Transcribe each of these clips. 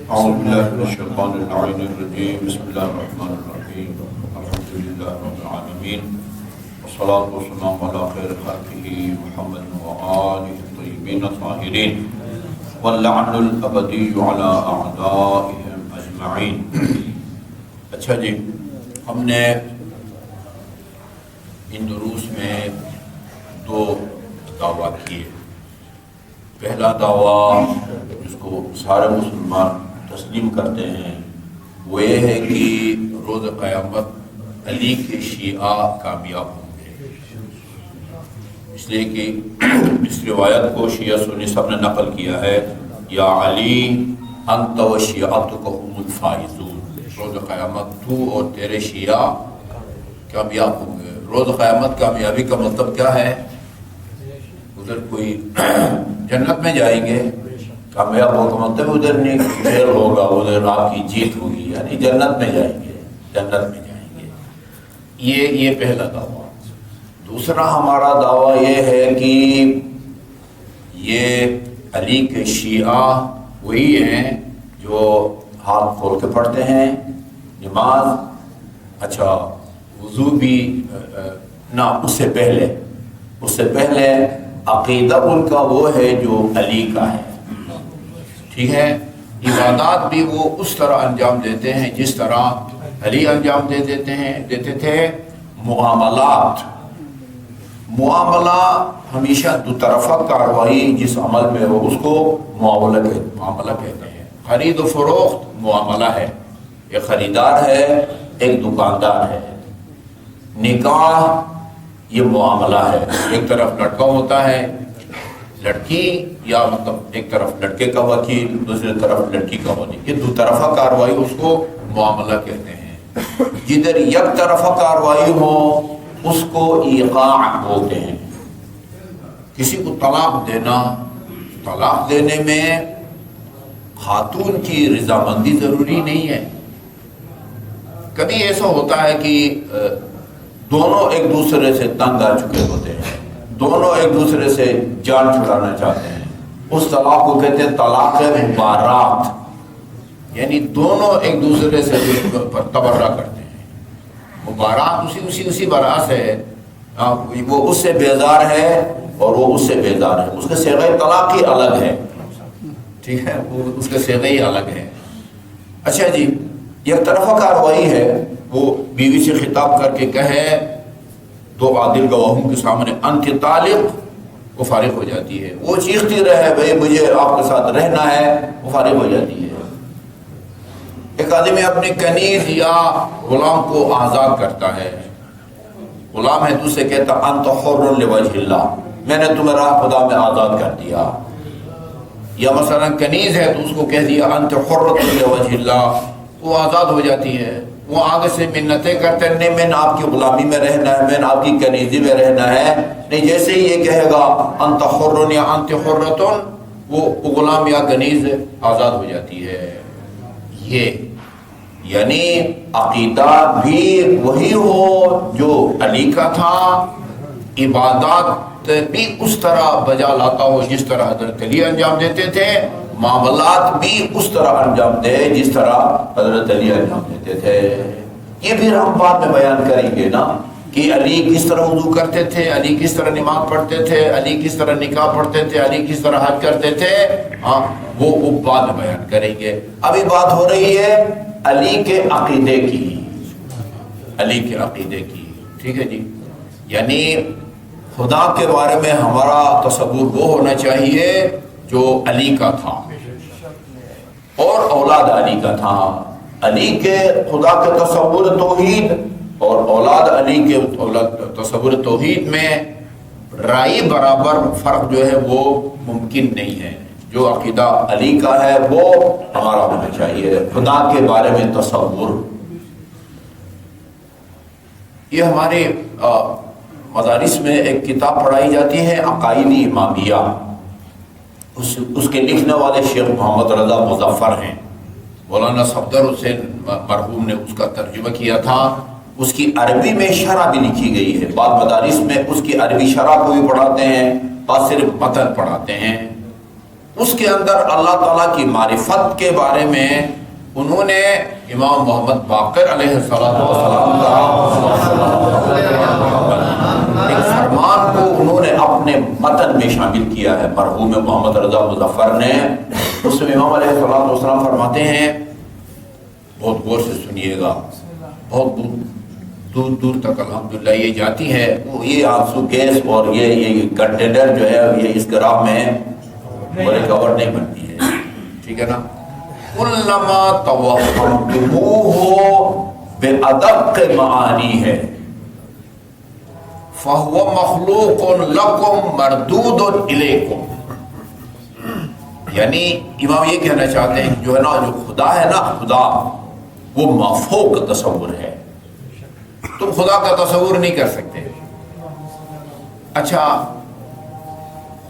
اعوذ باللہ من الشیطان اللعین الرجیم بسم اللہ الرحمن الرحیم الحمدللہ رب العالمین والصلاة والسلام علی خیر خلقہ محمد وآلہ الطیبین الطاہرین واللعن الابدی علی اعدائہم اجمعین۔ اچھا جی، ہم نے ان دروس میں دو دعویٰ کیے۔ پہلا دعویٰ جس کو سارے مسلمان تسلیم کرتے ہیں وہ یہ ہے کہ روز قیامت علی کے شیعہ کامیاب ہوں گے، اس لیے کہ اس روایت کو شیعہ سنی سب نے نقل کیا ہے، یا علی انت و شیعتک هم الفائزون، روز قیامت تو اور تیرے شیعہ کامیاب ہوں گے۔ روز قیامت کامیابی کا مطلب کیا ہے؟ ادھر کوئی جنت میں جائیں گے، کامیاب ہوگا مطلب ادھر نہیں فیل ہوگا، ادھر آپ کی جیت ہوگی، یعنی جنت میں جائیں گے، جنت میں جائیں گے۔ یہ پہلا دعویٰ۔ دوسرا ہمارا دعویٰ یہ ہے کہ یہ علی کے شیعہ وہی ہیں جو ہاتھ کھول کے پڑھتے ہیں، نماز، اچھا وضو بھی نہ، اس سے پہلے عقیدہ ان کا وہ ہے جو علی کا ہے، ٹھیک ہے۔ عبادات بھی وہ اس طرح انجام دیتے ہیں جس طرح علی انجام دیتے تھے۔ معاملہ ہمیشہ دو طرفہ کاروائی جس عمل میں ہو اس کو معاملہ کہتے ہیں۔ خرید و فروخت معاملہ ہے، ایک خریدار ہے ایک دکاندار ہے۔ نکاح یہ معاملہ ہے، ایک طرف لڑکا ہوتا ہے لڑکی، یا مطلب ایک طرف لڑکے کا وکیل دوسری طرف لڑکی کا وکیل، یہ دو طرفہ کاروائی اس کو معاملہ کہتے ہیں۔ جدھر یک طرفہ کاروائی ہو اس کو ایقاع بولتے ہیں۔ کسی کو طلاق دینے میں خاتون کی رضامندی ضروری نہیں ہے۔ کبھی ایسا ہوتا ہے کہ دونوں ایک دوسرے سے تنگ آ چکے ہوتے ہیں، دونوں ایک دوسرے سے جان چھڑانا چاہتے ہیں، اس طلاق کو کہتے ہیں طلاق مبارات، یعنی دونوں ایک دوسرے سے تبرہ کرتے ہیں۔ مبارات اسی براس ہے، وہ اس سے بیزار ہے اور وہ اس سے بیزار ہے، اس کے صیغہ طلاق ہی الگ ہے، ٹھیک ہے، وہ اس کے صیغہ ہی الگ ہے۔ اچھا جی، یک طرفہ کاروائی ہے، وہ بیوی سے خطاب کر کے کہے دو عادل گواہوں کے سامنے انت طالق، وہ فارغ ہو جاتی ہے۔ وہ چیختی رہے بھئی مجھے آپ کے ساتھ رہنا ہے، وہ فارغ ہو جاتی ہے۔ ایک آدمی اپنی کنیز یا غلام کو آزاد کرتا ہے، غلام ہے تو اسے کہتا انت حر لوجہ اللہ، میں نے تمہیں راہ خدا میں آزاد کر دیا۔ یا مثلا کنیز ہے تو اس کو کہہ دیا انت حرۃ لوجہ اللہ، وہ آزاد ہو جاتی ہے۔ وہ آگے سے منتیں کرتے ہیں، نہیں میں نے آپ کی غلامی میں رہنا ہے، میں نے آپ کی کنیزی میں رہنا ہے، نہیں جیسے ہی یہ کہے گا انت حر یا انت حرۃ، وہ غلام یا کنیز آزاد ہو جاتی ہے۔ یہ یعنی عقیدہ بھی وہی ہو جو علی کا تھا، عبادات بھی اس طرح بجا لاتا ہو جس طرح حضرت علی انجام دیتے تھے، معاملات بھی اس طرح انجام دے جس طرح حضرت علی انجام دیتے تھے۔ یہ بھی ہم بعد میں بیان کریں گے نا کہ علی کس طرح وضو کرتے تھے، علی کس طرح نماز پڑھتے تھے، علی کس طرح نکاح پڑھتے تھے، علی کس طرح حج کرتے تھے، ہاں وہ بعد میں بیان کریں گے۔ ابھی بات ہو رہی ہے علی کے عقیدے کی، علی کے عقیدے کی، ٹھیک ہے جی۔ یعنی خدا کے بارے میں ہمارا تصور وہ ہونا چاہیے جو علی کا تھا اور اولاد علی کا تھا۔ علی کے خدا کے تصور توحید اور اولاد علی کے تصور توحید میں رائے برابر فرق جو ہے وہ ممکن نہیں ہے۔ جو عقیدہ علی کا ہے وہ ہمارا ہونا چاہیے، خدا کے بارے میں تصور۔ یہ ہمارے مدارس میں ایک کتاب پڑھائی جاتی ہے عقائدی امامیہ، اس کے لکھنے والے شیخ محمد رضا مظفر ہیں۔ مولانا صفدر حسین مرحوم نے اس کا ترجمہ کیا تھا، اس کی عربی میں شرح بھی لکھی گئی ہے۔ بعض مدارس میں اس کی عربی شرح کو بھی پڑھاتے ہیں، بعض صرف متن پڑھاتے ہیں۔ اس کے اندر اللہ تعالیٰ کی معرفت کے بارے میں انہوں نے امام محمد باقر علیہ السلام کا ایک فرمان کو انہوں نے اپنے متن میں شامل کیا ہے، مرحوم محمد رضا مظفر نے۔ اس میں امام علیہ السلام فرماتے ہیں، بہت غور سے سنیے گا، بہت دور دور تک الحمدللہ یہ جاتی ہے، وہ یہ آنسو گیس اور یہ کنٹینر جو ہے یہ اس گراف میں بڑے کور نہیں بنتی ہے، ٹھیک ہے نا۔ کلما توہمتموہ بأدق معانی ہے فہو مخلوق لکم مردود الیکم، یعنی امام یہ کہنا چاہتے ہیں جو ہے نا، جو خدا ہے نا، خدا وہ مافوق تصور ہے، تم خدا کا تصور نہیں کر سکتے۔ اچھا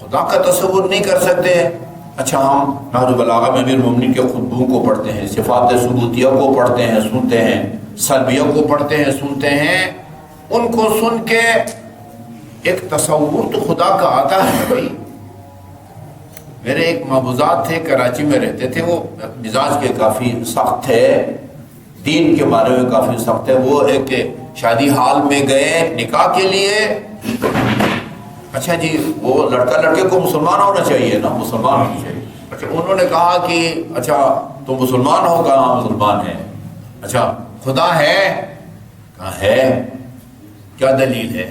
خدا کا تصور نہیں کر سکتے، اچھا ہم نہج البلاغہ میں امیر المومنین کے خطبوں کو پڑھتے ہیں، صفات ثبوتیہ کو پڑھتے ہیں سنتے ہیں، سلبیہ کو پڑھتے ہیں سنتے ہیں، ان کو سن کے ایک تصور تو خدا کا آتا ہے بھائی۔ میرے ایک محبوزات تھے، کراچی میں رہتے تھے، وہ مزاج کے کافی سخت تھے، دین کے بارے میں کافی سخت ہے۔ وہ ایک شادی حال میں گئے نکاح کے لیے، اچھا جی وہ لڑکا لڑکے کو مسلمان ہونا چاہیے نا، مسلمان ہونا چاہیے۔ اچھا انہوں نے کہا کہ اچھا تو مسلمان ہو، کہا مسلمان ہے۔ اچھا خدا ہے، کہا ہے، کیا دلیل ہے؟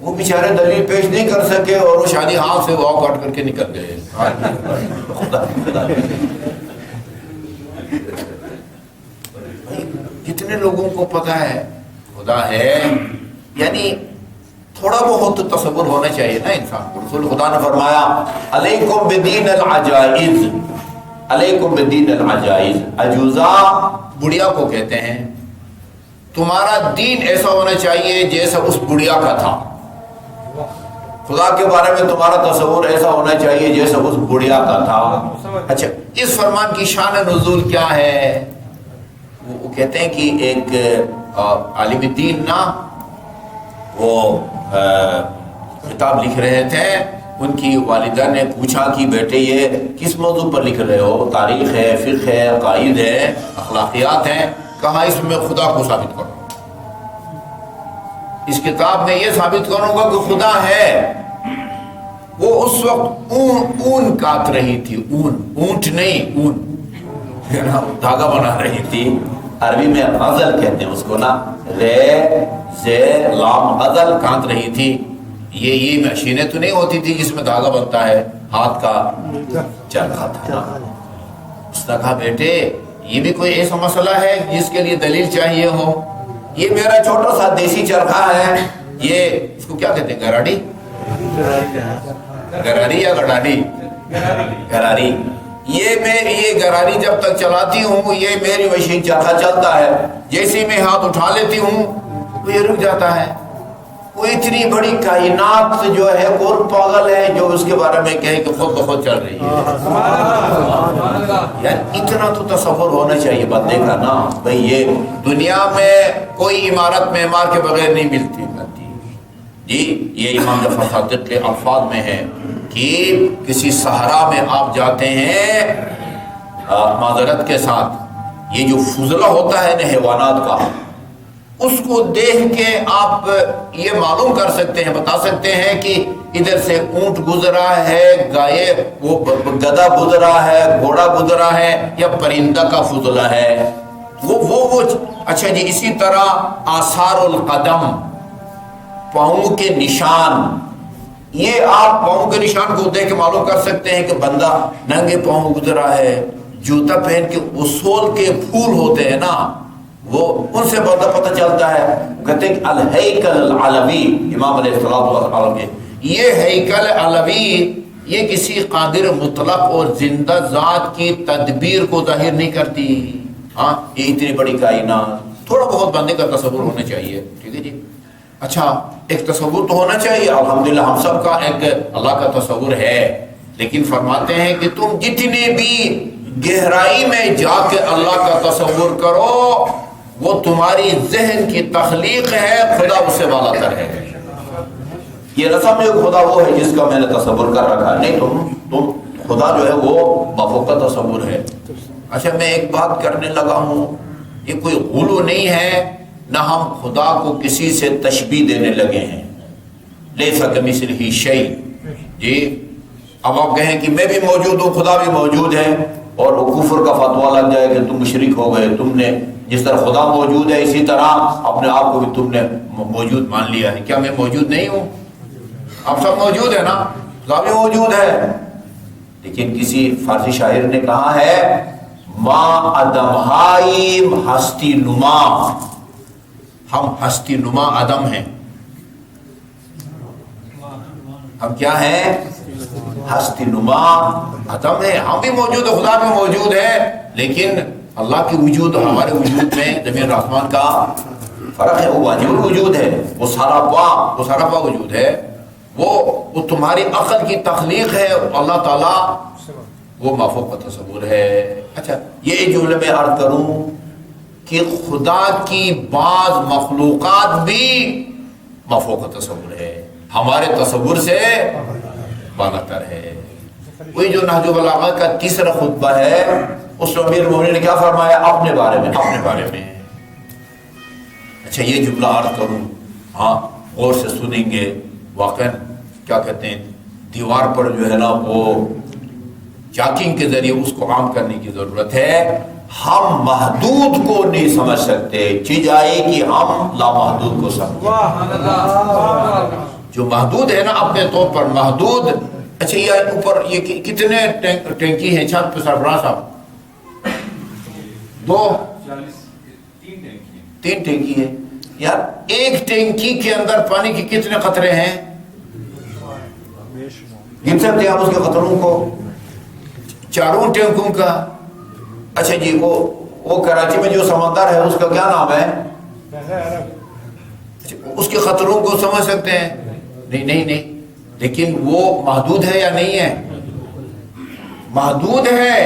وہ بیچارے دلیل پیش نہیں کر سکے اور وہ شادی ہاتھ سے واک آؤٹ کر کے نکل گئے۔ خدا کتنے لوگوں کو پتا ہے خدا ہے، یعنی تھوڑا بہت تصور ہونا چاہیے نا انسان کو۔ رسول خدا نے فرمایا علیکم بدین العجائز، علیکم بدین العجائز، عجوزہ بڑھیا کو کہتے ہیں، تمہارا دین ایسا ہونا چاہیے جیسا اس بڑھیا کا تھا۔ خدا کے بارے میں تمہارا تصور ایسا ہونا چاہیے جیسا اس بڑھیا کا تھا۔ اچھا اس فرمان کی شان نزول کیا ہے؟ وہ کہتے ہیں کہ ایک عالم دین نا، وہ کتاب لکھ رہے تھے، ان کی والدہ نے پوچھا کہ بیٹے یہ کس موضوع پر لکھ رہے ہو؟ تاریخ ہے، فقہ ہے، عقائد ہے، اخلاقیات ہیں؟ کہا اس میں خدا کو ثابت کرو، اس کتاب میں یہ ثابت کروں گا کہ خدا ہے۔ وہ اس وقت اون کاٹ رہی تھی، اونٹ نہیں، اون دھاگا بنا رہی تھی، عربی میں غزل کہتے ہیں اس کو نا، رے زے لام غزل کاٹ رہی تھی۔ یہ مشینیں تو نہیں ہوتی تھی جس میں دھاگا بنتا ہے، ہاتھ کا چرخا تھا۔ اس نے کہا بیٹے یہ بھی کوئی ایسا مسئلہ ہے جس کے لیے دلیل چاہیے ہو؟ یہ میرا چھوٹا سا دیسی چرخا ہے، یہ اس کو کیا کہتے ہیں، گراڑی، گراری یا گڑاڑی، گراری۔ یہ گراری جب تک چلاتی ہوں یہ میری مشین چرخا چلتا ہے، جیسے میں ہاتھ اٹھا لیتی ہوں تو یہ رک جاتا ہے۔ وہ اتنی بڑی کائنات جو ہے کون پاگل ہے جو اس کے بارے میں کہے کہ خود بخود چل رہی ہے؟ یار اتنا تو تصور ہونا چاہیے بندے کا نا بھئی، یہ دنیا میں کوئی عمارت معمار کے بغیر نہیں ملتی جی۔ یہ امام جعفر صادق کے الفاظ میں ہے کہ کسی صحرا میں آپ جاتے ہیں، معذرت کے ساتھ یہ جو فضلہ ہوتا ہے نا حیوانات کا، اس کو دیکھ کے آپ یہ معلوم کر سکتے ہیں، بتا سکتے ہیں کہ ادھر سے اونٹ گزرا ہے، گائے وہ گدھا گزرا ہے، گھوڑا گزرا ہے، یا پرندہ کا فضلہ ہے وہ اچھا جی۔ اسی طرح آثار القدم، پاؤں کے نشان، یہ آپ پاؤں کے نشان کو دیکھ کے معلوم کر سکتے ہیں کہ بندہ ننگے پاؤں گزرا ہے۔ جوتا پہن کے اصول کے پھول ہوتے ہیں نا، وہ ان سے بندہ پتہ چلتا ہے۔ کہتے ہیں الہیکل العلوی، امام علیہ السلام کے یہ ہیکل علوی یہ کسی قادر مطلق اور زندہ ذات کی تدبیر کو ظاہر نہیں کرتی۔ ہاں یہ اتنی بڑی کائنات، تھوڑا بہت بندے کا تصور ہونا چاہیے، ٹھیک ہے جی۔ اچھا ایک تصور تو ہونا چاہیے، الحمدللہ ہم سب کا ایک اللہ کا تصور ہے، لیکن فرماتے ہیں کہ تم جتنے بھی گہرائی میں جا کے اللہ کا تصور کرو وہ تمہاری ذہن کی تخلیق ہے، خدا اس سے بالا تر ہے۔ یہ نہ سمجھو خدا وہ ہے جس کا میں نے تصور کر رکھا ہے، نہیں، تم خدا جو ہے وہ مفوق کا تصور ہے۔ اچھا میں ایک بات کرنے لگا ہوں، یہ کوئی غلو نہیں ہے، نہ ہم خدا کو کسی سے تشبیہ دینے لگے ہیں، لیس کمثلہ شیء۔ جی اب آپ کہیں کہ میں بھی موجود ہوں، خدا بھی موجود ہے، اور وہ کفر کا فتویٰ لگ جائے کہ تم مشرک ہو گئے، تم نے جس طرح خدا موجود ہے اسی طرح اپنے آپ کو بھی تم نے موجود مان لیا ہے۔ کیا میں موجود نہیں ہوں؟ آپ سب موجود ہے نا، خدا بھی موجود ہے۔ لیکن کسی فارسی شاعر نے کہا ہے ما عدم ہائیم ہستی نما، ہم ہستی نما عدم ہیں۔ ہم کیا ہیں؟ ہستی نما عدم ہے۔ ہم بھی موجود ہے، خدا بھی موجود ہے، لیکن اللہ کی وجود اور ہمارے وجود میں زمین آسمان کا فرق ہے۔ وہ واجب الوجود ہے، وہ سراپا وجود ہے، وہ تمہاری عقل کی تخلیق ہے، اللہ تعالیٰ وہ مافوق کا تصور ہے۔ اچھا یہ ایک جملے میں عرض کروں کہ خدا کی بعض مخلوقات بھی مافوق کا تصور ہے، ہمارے تصور سے بالاتر ہے۔ وہی جو نہج البلاغہ کا تیسرا خطبہ ہے، اس میں امیر المومنین نے کیا فرمایا اپنے بارے میں۔ اچھا یہ جملہ عرض کروں، ہاں غور سے سنیں گے، واقعا کیا کہتے ہیں دیوار پر جو ہے نا وہ چاکنگ کے ذریعے اس کو عام کرنے کی ضرورت ہے۔ ہم محدود کو نہیں سمجھ سکتے، چیز آئی کہ ہم لامحدود کو سمجھیں۔ جو محدود ہے نا اپنے طور پر محدود۔ اچھا یہ اوپر یہ کتنے ٹینکی ہیں چھت پہ سربراہ صاحب؟ تین ٹینکی ہے یار۔ ایک ٹینکی کے اندر پانی کے کتنے قطرے ہیں؟ گن سکتے ہیں آپ اس کے قطروں کو؟ چاروں ٹینکوں کا۔ اچھا جی وہ کراچی میں جو سمندر ہے اس کا کیا نام ہے؟ اس کے قطروں کو سمجھ سکتے ہیں؟ نہیں، لیکن وہ محدود ہے یا نہیں ہے؟ محدود ہے،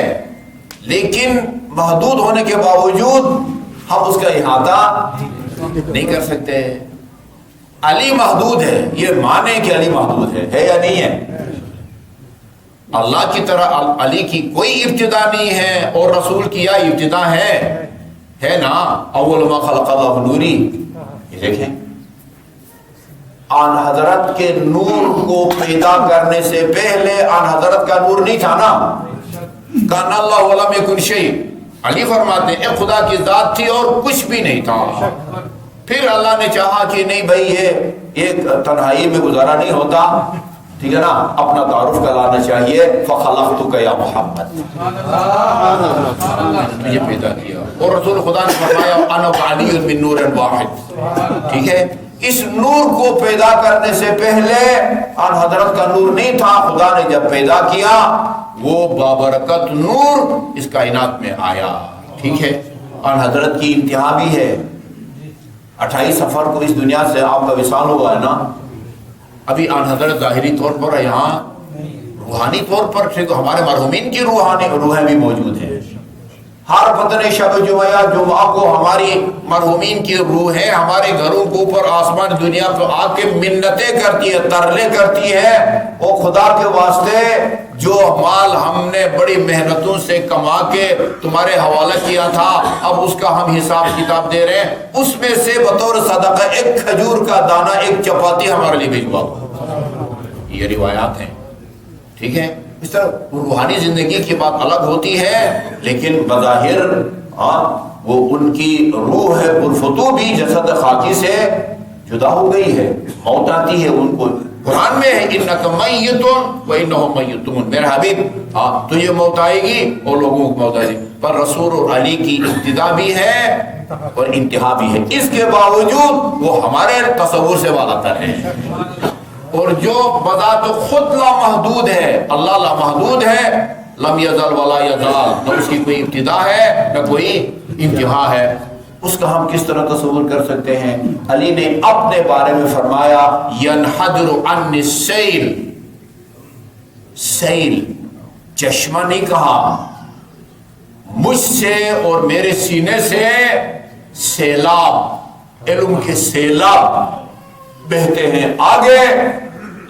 لیکن محدود ہونے کے باوجود ہم اس کا احاطہ نہیں کر سکتے۔ علی محدود ہے، یہ مانے کہ علی محدود ہے یا نہیں ہے؟ اللہ کی طرح علی کی کوئی ابتدا نہیں ہے، اور رسول کی یا ابتدا ہے نا، اول ما خلق اللہ نوری۔ یہ دیکھیں آن حضرت کے نور کو پیدا کرنے سے پہلے آن حضرت کا نور نہیں تھا نا، کان اللہ ولم یکن شیء۔ علی فرماتے ہیں خدا کی ذات تھی اور کچھ بھی نہیں تھا، پھر اللہ نے چاہا کہ نہیں بھائی یہ ایک تنہائی میں گزارا نہیں ہوتا، ٹھیک ہے نا، اپنا تعارف کرانا چاہیے، فخلقتک یا محمد، مجھے پیدا کیا۔ اور رسول خدا نے فرمایا انا علی من نور واحد، ٹھیک ہے۔ اس نور کو پیدا کرنے سے پہلے آن حضرت کا نور نہیں تھا، خدا نے جب پیدا کیا وہ بابرکت نور اس کائنات میں آیا، ٹھیک ہے۔ آن حضرت کی انتہا بھی ہے، 28 سفر کو اس دنیا سے آپ کا وصال ہوا ہے نا۔ ابھی آن حضرت ظاہری طور پر یہاں، روحانی طور پر ہمارے مرحومین کی روحیں بھی موجود ہیں۔ ہر بدن شب جمعہ کو ہماری مرحومین کی روحیں ہمارے گھروں کے اوپر آسمان دنیا پہ آ کے منتیں کرتی ہے، ترلے کرتی ہے، او خدا کے واسطے جو مال ہم نے بڑی محنتوں سے کما کے تمہارے حوالہ کیا تھا، اب اس کا ہم حساب کتاب دے رہے ہیں، اس میں سے بطور صدقہ ایک کھجور کا دانہ، ایک چپاتی ہمارے لیے بھیجوا دو۔ یہ روایات ہیں، ٹھیک ہے۔ اس طرح روحانی زندگی کی بات الگ ہوتی ہے، لیکن بظاہر وہ ان کی روح ہے پرفتو بھی جسد خاکی سے جدا ہو گئی ہے، موت آتی ہے ان کو۔ قرآن میں ہے انک میت وانہم میتون، میرے حبیب تجھے موت آئے گی اور لوگوں کو موت آئے گی، پر رسول اور علی کی ابتدا بھی ہے اور انتہا بھی ہے، اس کے باوجود وہ ہمارے تصور سے بالاتر ہے۔ اور جو بذات خود لامحدود ہے، اللہ لامحدود ہے، لم یزل ولا یزال، نہ اس کی کوئی ابتدا ہے نہ کوئی انتہا ہے، اس کا ہم کس طرح تصور کر سکتے ہیں؟ علی نے اپنے بارے میں فرمایا ینحدر عن السیل، سیل چشمہ نہیں کہا، مجھ سے اور میرے سینے سے سیلاب، علم کے سیلاب بہتے ہیں، آگے